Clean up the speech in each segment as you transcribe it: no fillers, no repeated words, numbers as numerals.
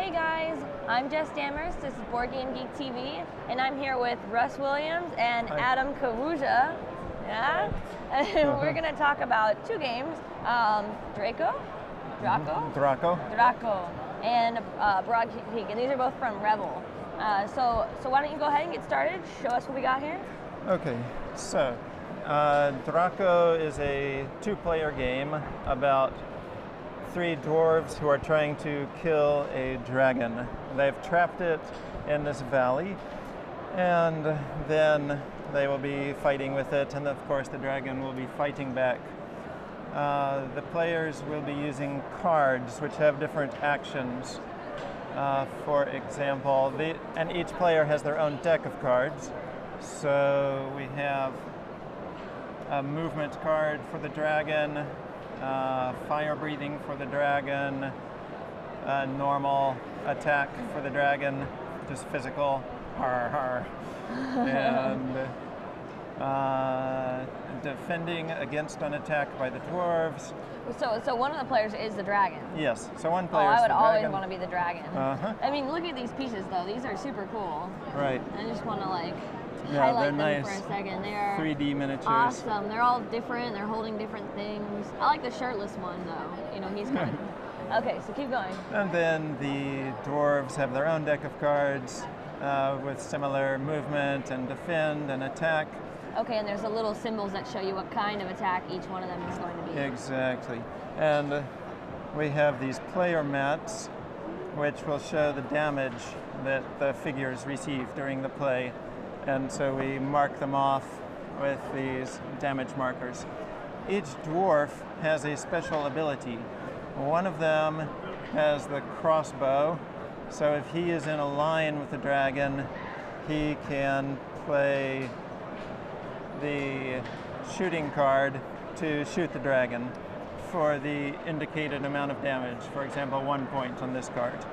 Hey guys, I'm Jess Dammers, this is BoardGameGeek TV, and I'm here with Russ Williams and Adam Karuja. Yeah? And we're going to talk about two games, Drako, and BoardGameGeek, and these are both from Revel. So why don't you go ahead and get started, show us what we got here. Okay, so Drako is a two-player game about three dwarves who are trying to kill a dragon. They've trapped it in this valley, and then they will be fighting with it, and of course the dragon will be fighting back. The players will be using cards which have different actions. For example, and each player has their own deck of cards. So we have a movement card for the dragon, fire breathing for the dragon, normal attack for the dragon, just physical, and defending against an attack by the dwarves. So one of the players is the dragon? Yes, so one player is the dragon. I would always want to be the dragon. I mean, look at these pieces though, these are super cool. Right. I just want to highlight them for a second. They are 3D miniatures. Awesome. They're all different. They're holding different things. I like the shirtless one though. You know, he's kind of... Okay, so keep going. And then the dwarves have their own deck of cards with similar movement and defend and attack. Okay, and there's the little symbols that show you what kind of attack each one of them is going to be. Exactly. And we have these player mats which will show the damage that the figures receive during the play. And so we mark them off with these damage markers. Each dwarf has a special ability. One of them has the crossbow, so if he is in a line with the dragon, he can play the shooting card to shoot the dragon for the indicated amount of damage. For example, 1 point on this card.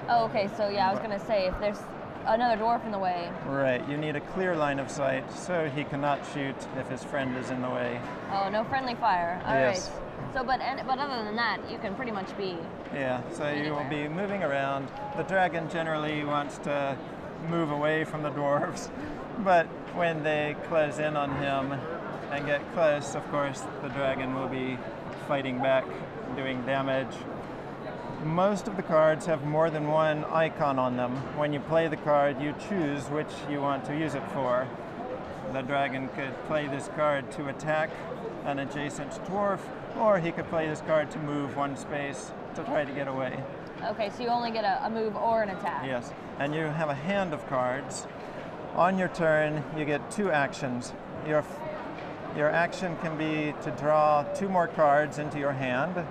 Oh, okay, so yeah, I was going to say, if there's another dwarf in the way. Right, you need a clear line of sight so he cannot shoot if his friend is in the way. Oh, no friendly fire. All yes. Right. So, but other than that, you can pretty much be Yeah, so anywhere. You will be moving around. The dragon generally wants to move away from the dwarves, but when they close in on him and get close, of course, the dragon will be fighting back, doing damage. Most of the cards have more than one icon on them. When you play the card, you choose which you want to use it for. The dragon could play this card to attack an adjacent dwarf, or he could play this card to move one space to try to get away. Okay, so you only get a move or an attack. Yes, and you have a hand of cards. On your turn, you get two actions. Your action can be to draw two more cards into your hand,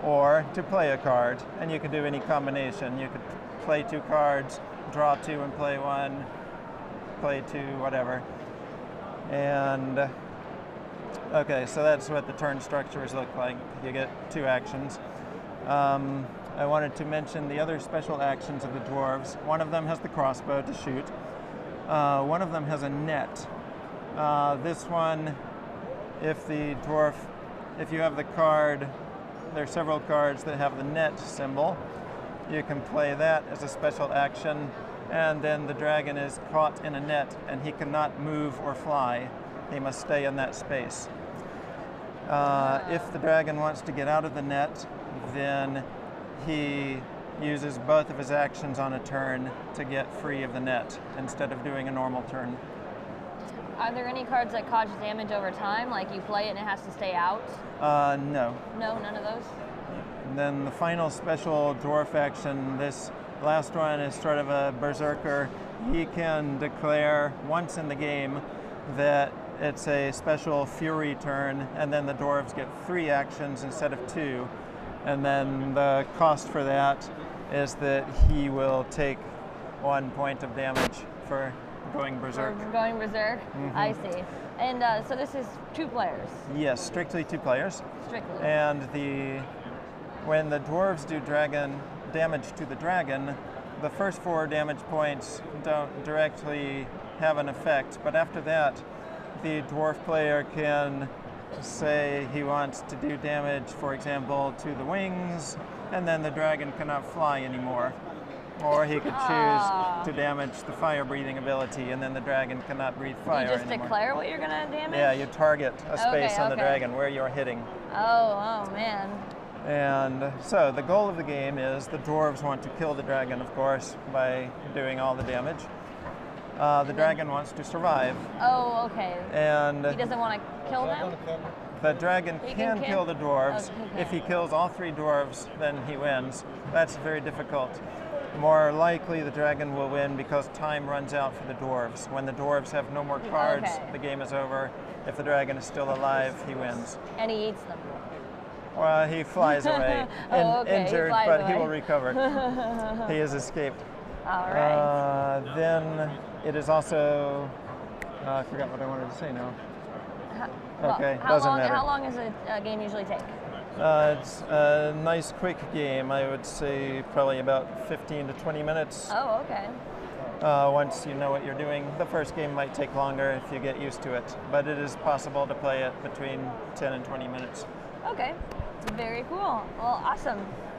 or to play a card, and you can do any combination. You could play two cards, draw two and play one, play two, whatever. And okay, so that's what the turn structures look like. You get two actions. I wanted to mention the other special actions of the dwarves. One of them has the crossbow to shoot. One of them has a net. This one, if you have the card, there are several cards that have the net symbol. You can play that as a special action, and then the dragon is caught in a net and he cannot move or fly. He must stay in that space. If the dragon wants to get out of the net, then he uses both of his actions on a turn to get free of the net instead of doing a normal turn. Are there any cards that cause damage over time, like you play it and it has to stay out? No. No, none of those? And then the final special dwarf action, this last one is sort of a berserker. He can declare once in the game that it's a special fury turn, and then the dwarves get 3 actions instead of 2. And then the cost for that is that he will take 1 point of damage for going berserk. For going berserk? Mm-hmm. I see. And so this is 2 players? Yes, strictly 2 players. Strictly. And when the dwarves do damage to the dragon, the first 4 damage points don't directly have an effect, but after that, the dwarf player can say he wants to do damage, for example, to the wings, and then the dragon cannot fly anymore. Or he could choose to damage the fire-breathing ability, and then the dragon cannot breathe fire You just anymore. declare what you're going to damage? Yeah, you target a space on the okay. dragon where you're hitting. Oh, man. And so the goal of the game is the dwarves want to kill the dragon, of course, by doing all the damage. The dragon wants to survive. Oh, okay. And He doesn't want to kill them? the dragon He can kill the dwarves. Okay. If he kills all 3 dwarves, then he wins. That's very difficult. More likely the dragon will win because time runs out for the dwarves. When the dwarves have no more cards, the game is over. If the dragon is still alive, he wins. And he eats them. Well, he flies away, injured, but he will recover. He has escaped. All right. Then it is also, I forgot what I wanted to say now. Okay, doesn't matter. How long does a game usually take? It's a nice quick game. I would say probably about 15 to 20 minutes. Oh, okay. Once you know what you're doing. The first game might take longer if you get used to it, but it is possible to play it between 10 and 20 minutes. Okay. Very cool. Well, awesome.